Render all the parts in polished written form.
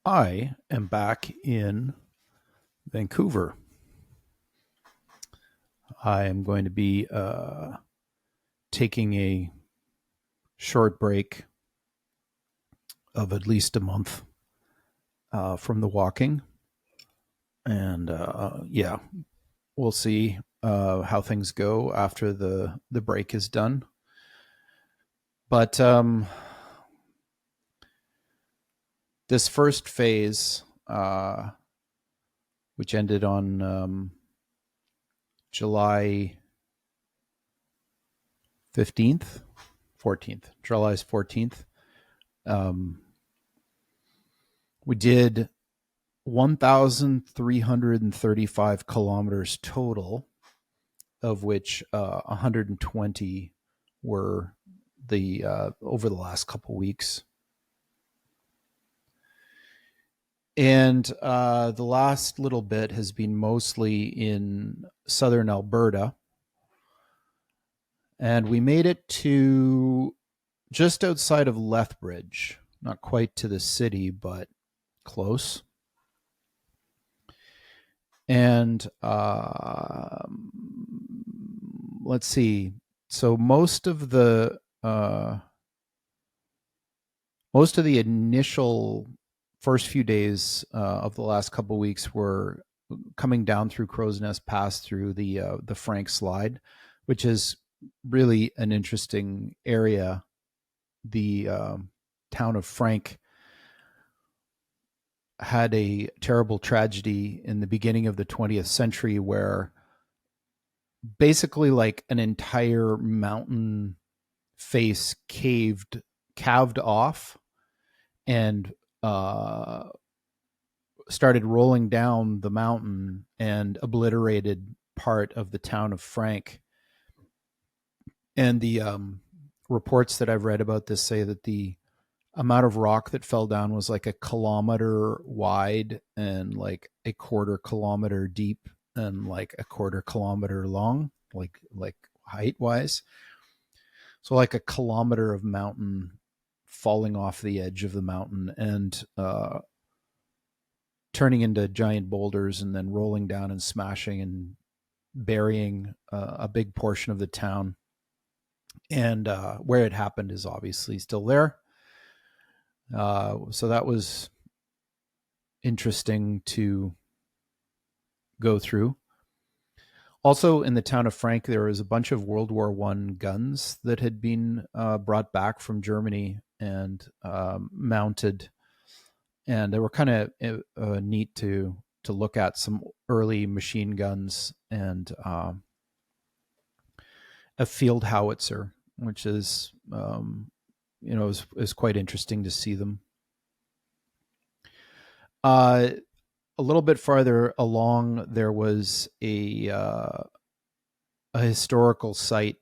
I am back in Vancouver. I am going to be taking a short break of at least a month from the walking. And yeah, we'll see how things go after the break is done. But this first phase, which ended on July 15th, 14th, July's 14th. We did 1,335 kilometers total, of which 120 were the over the last couple weeks. And the last little bit has been mostly in southern Alberta. And we made it to just outside of Lethbridge, not quite to the city, but close. And let's see. So most of the initial first few days of the last couple of weeks were coming down through Crowsnest, Pass through the Frank Slide, which is really an interesting area. The town of Frank had a terrible tragedy in the beginning of the 20th century where basically like an entire mountain face calved off and started rolling down the mountain and obliterated part of the town of Frank. And the reports that I've read about this say that the amount of rock that fell down was like a kilometer wide and like a quarter kilometer deep and like a quarter kilometer long, like height wise. So like a kilometer of mountain falling off the edge of the mountain and turning into giant boulders and then rolling down and smashing and burying a big portion of the town. And where it happened is obviously still there. So that was interesting to go through. Also, in the town of Frank, there was a bunch of World War I guns that had been brought back from Germany and mounted, and they were kind of neat to look at some early machine guns and a field howitzer, which is is quite interesting to see them. A little bit farther along, there was a historical site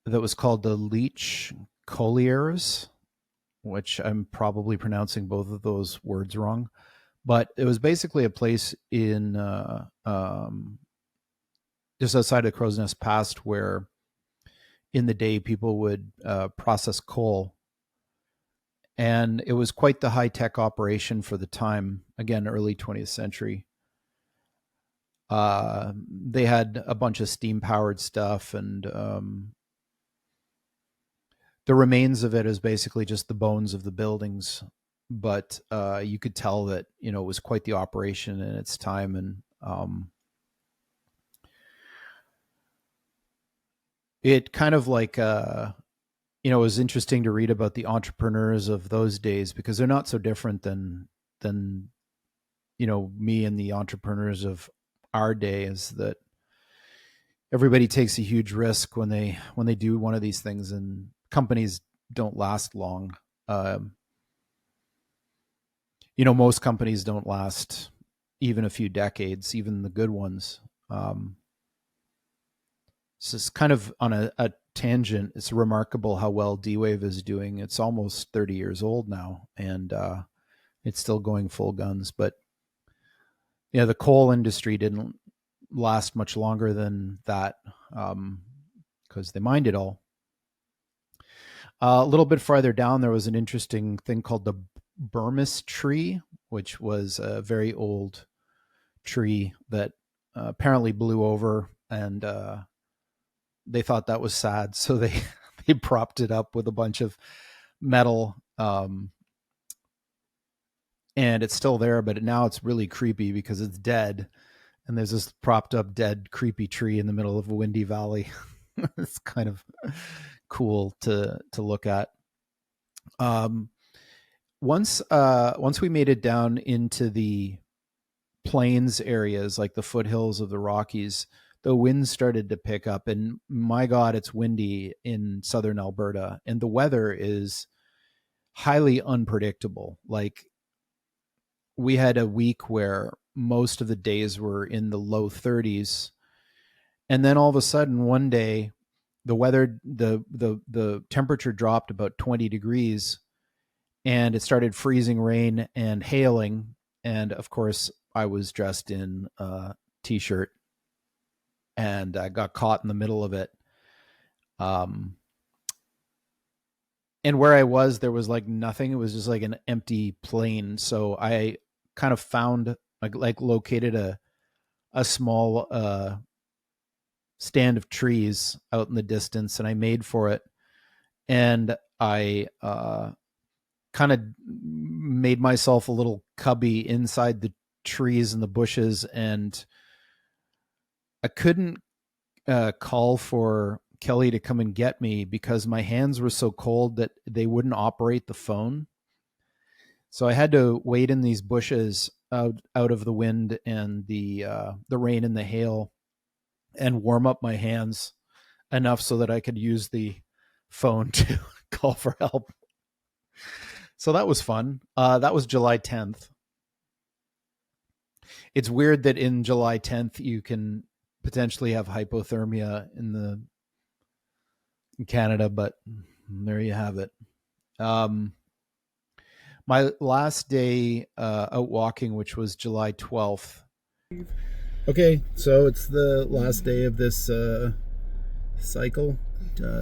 that was called the Leech Colliers, which I'm probably pronouncing both of those words wrong. But it was basically a place in just outside of Crowsnest Pass where in the day people would process coal. And it was quite the high-tech operation for the time, again, early 20th century. They had a bunch of steam-powered stuff, and the remains of it is basically just the bones of the buildings. But you could tell that, it was quite the operation in its time. And it kind of like... it was interesting to read about the entrepreneurs of those days because they're not so different than me and the entrepreneurs of our day. Is that everybody takes a huge risk when they do one of these things, and companies don't last long. Most companies don't last even a few decades, even the good ones. So it's kind of on a tangent. It's remarkable how well D-Wave is doing. It's almost 30 years old now, and it's still going full guns. But yeah, the coal industry didn't last much longer than that because they mined it all. A little bit farther down, there was an interesting thing called the Burmese tree, which was a very old tree that apparently blew over, and they thought that was sad, so they they propped it up with a bunch of metal, and it's still there, but now it's really creepy because it's dead, and there's this propped up dead creepy tree in the middle of a windy valley. It's kind of cool to look at. Once we made it down into the plains areas, like the foothills of the Rockies, the wind started to pick up, and my God, it's windy in southern Alberta, and the weather is highly unpredictable. Like, we had a week where most of the days were in the low 30s, and then all of a sudden one day the temperature dropped about 20 degrees, and it started freezing rain and hailing, and of course I was dressed in a t-shirt, and I got caught in the middle of it. And where I was, there was like nothing. It was just like an empty plain. So I kind of found, like located a small stand of trees out in the distance, and I made for it. And I kind of made myself a little cubby inside the trees and the bushes, and I couldn't call for Kelly to come and get me because my hands were so cold that they wouldn't operate the phone. So I had to wait in these bushes out of the wind and the rain and the hail, and warm up my hands enough so that I could use the phone to call for help. So that was fun. That was July 10th. It's weird that in July 10th you can potentially have hypothermia in Canada, but there you have it. My last day out walking, which was July 12th. Okay, so it's the last day of this cycle.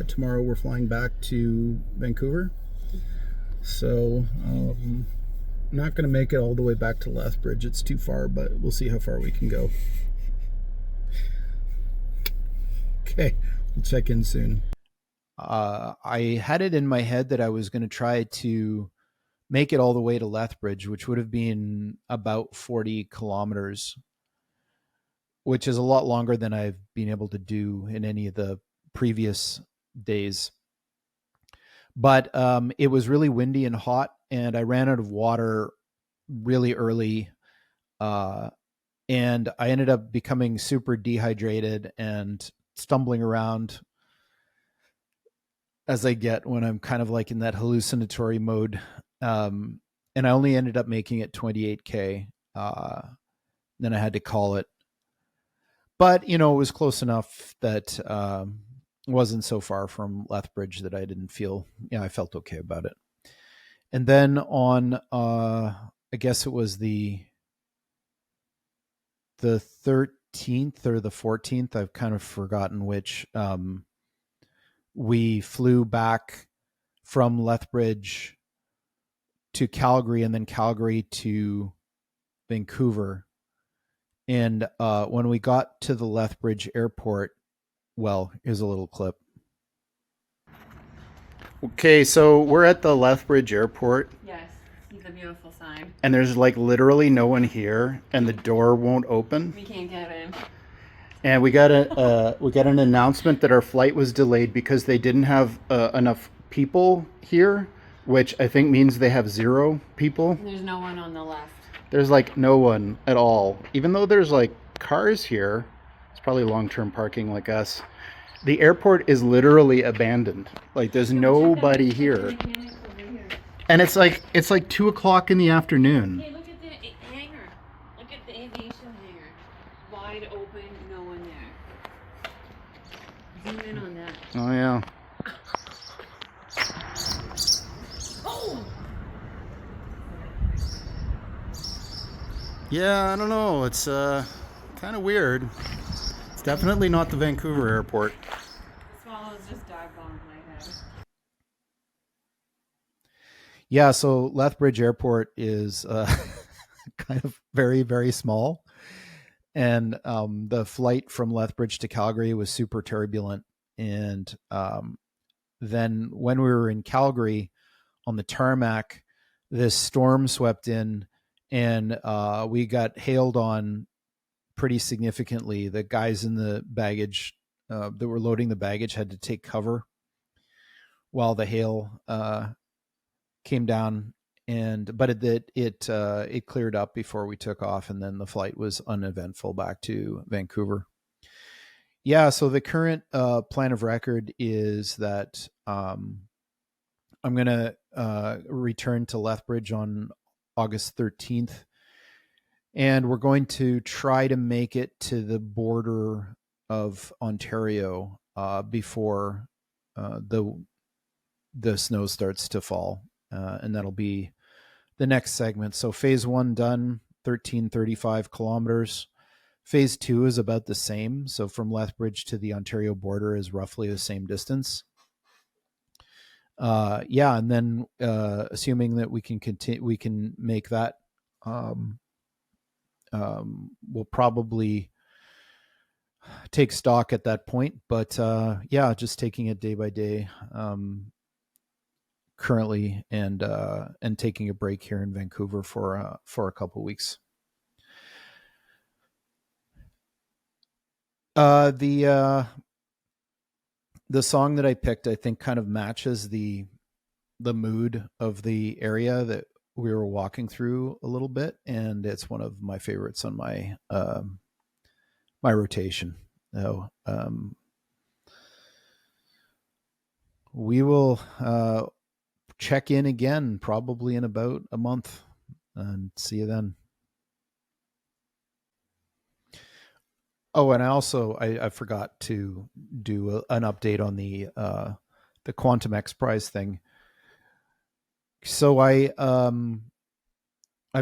Tomorrow we're flying back to Vancouver. So not going to make it all the way back to Lethbridge. It's too far, but we'll see how far we can go. Okay, we'll check in soon. I had it in my head that I was going to try to make it all the way to Lethbridge, which would have been about 40 kilometers, which is a lot longer than I've been able to do in any of the previous days. But it was really windy and hot, and I ran out of water really early. And I ended up becoming super dehydrated and stumbling around, as I get when I'm kind of like in that hallucinatory mode. And I only ended up making it 28K. Then I had to call it. But, it was close enough that it wasn't so far from Lethbridge that I didn't feel, I felt okay about it. And then on, I guess it was the 13th or the 14th, I've kind of forgotten which, we flew back from Lethbridge to Calgary, and then Calgary to Vancouver. And when we got to the Lethbridge airport, well, here's a little clip. Okay, so we're at the Lethbridge airport. Yes, see the beautiful sign. And there's like literally no one here, and the door won't open. We can't get in. And we got an announcement that our flight was delayed because they didn't have enough people here, which I think means they have 0 people. There's no one on the left. There's like no one at all, even though there's like cars here. It's probably long-term parking like us. The airport is literally abandoned. Like there's nobody here. And it's like 2:00 in the afternoon. Hey, look at the hangar. Look at the aviation hangar. Wide open, no one there. Zoom in on that. Oh yeah. Oh! Yeah, I don't know. It's kind of weird. It's definitely not the Vancouver airport. Swallows just dive bombed my head. Yeah, so Lethbridge Airport is kind of very, very small. And the flight from Lethbridge to Calgary was super turbulent. And then when we were in Calgary on the tarmac, this storm swept in, and we got hailed on pretty significantly. The guys in the baggage that were loading the baggage had to take cover while the hail came down, and but it cleared up before we took off, and then the flight was uneventful back to Vancouver. Yeah, so the current plan of record is that I'm going to return to Lethbridge on August 13th, and we're going to try to make it to the border of Ontario before the snow starts to fall, and that'll be the next segment. So phase one done, 1335 kilometers. Phase two is about the same. So from Lethbridge to the Ontario border is roughly the same distance. Yeah, and then assuming that we can continue, we can make that. We'll probably take stock at that point, but yeah, just taking it day by day currently, and taking a break here in Vancouver for a couple weeks. The song that I picked, I think, kind of matches the mood of the area that we were walking through a little bit, and it's one of my favorites on my my rotation. So we will check in again probably in about a month, and see you then. Oh, and I forgot to do an update on the Quantum X Prize thing. So I've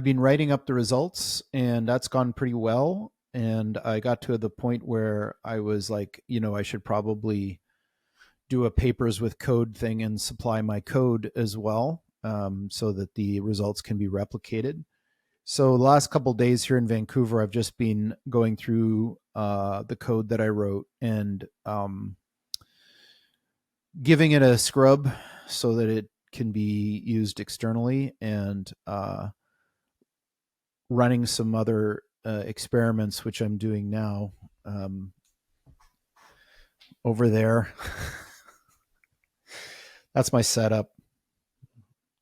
been writing up the results, and that's gone pretty well. And I got to the point where I was like, I should probably do a papers with code thing and supply my code as well, so that the results can be replicated. So the last couple of days here in Vancouver, I've just been going through the code that I wrote, and giving it a scrub so that it can be used externally, and running some other experiments, which I'm doing now over there. That's my setup.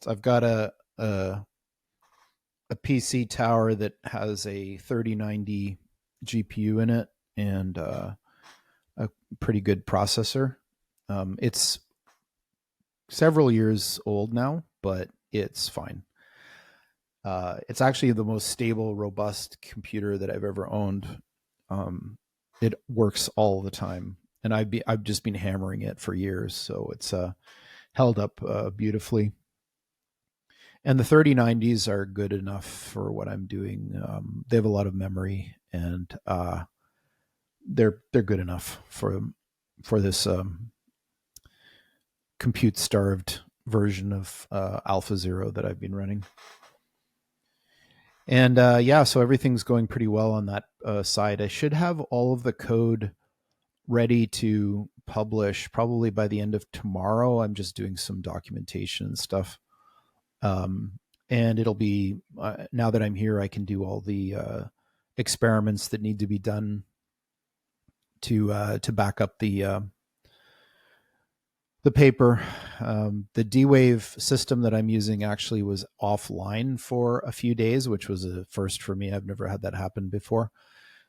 So I've got a PC tower that has a 3090 GPU in it, and a pretty good processor. It's several years old now, but it's fine. It's actually the most stable, robust computer that I've ever owned. It works all the time, and I've just been hammering it for years, so it's held up beautifully. And the 3090s are good enough for what I'm doing. They have a lot of memory, and they're good enough for this compute starved version of AlphaZero that I've been running. And yeah, so everything's going pretty well on that side. I should have all of the code ready to publish probably by the end of tomorrow. I'm just doing some documentation and stuff. And it'll be, now that I'm here, I can do all the experiments that need to be done to back up the paper. The D-Wave system that I'm using actually was offline for a few days, which was a first for me. I've never had that happen before,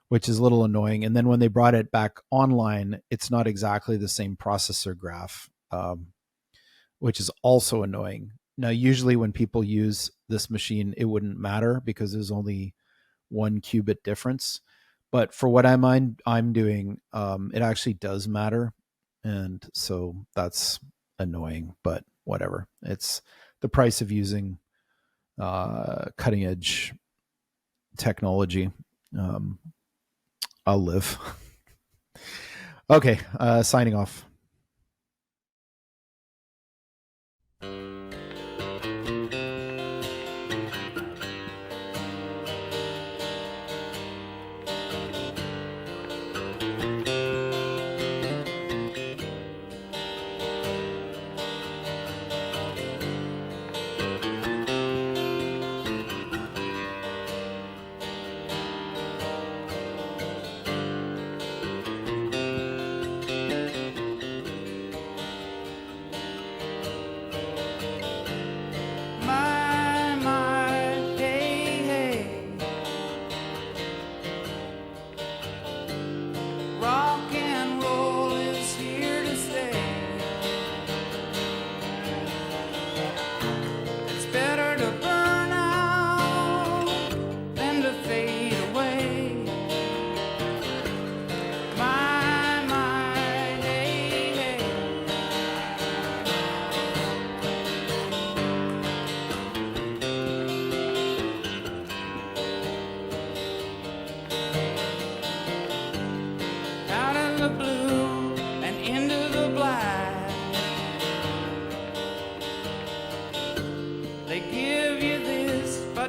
which is a little annoying. And then when they brought it back online, it's not exactly the same processor graph, which is also annoying. Now, usually when people use this machine, it wouldn't matter because there's only 1 qubit difference. But for what I'm doing, it actually does matter. And so that's annoying, but whatever. It's the price of using cutting edge technology. I'll live. Okay, signing off.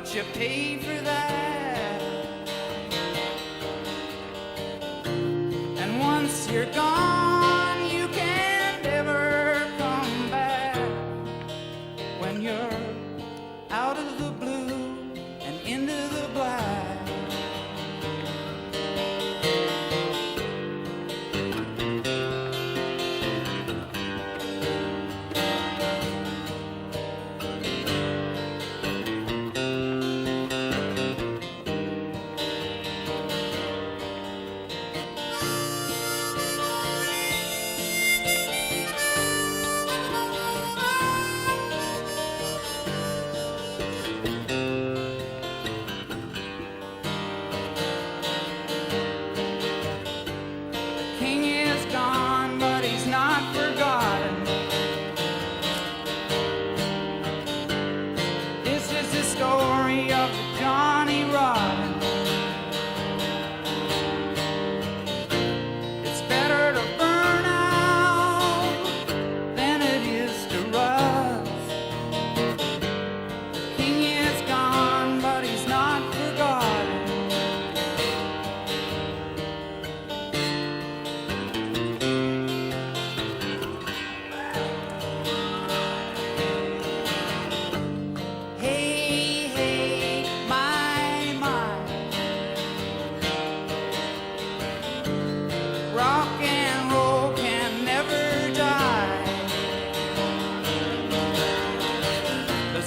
but you pay for that. And once you're gone, you can't ever come back. When you're out of the blue and into the black.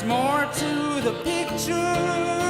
More to the picture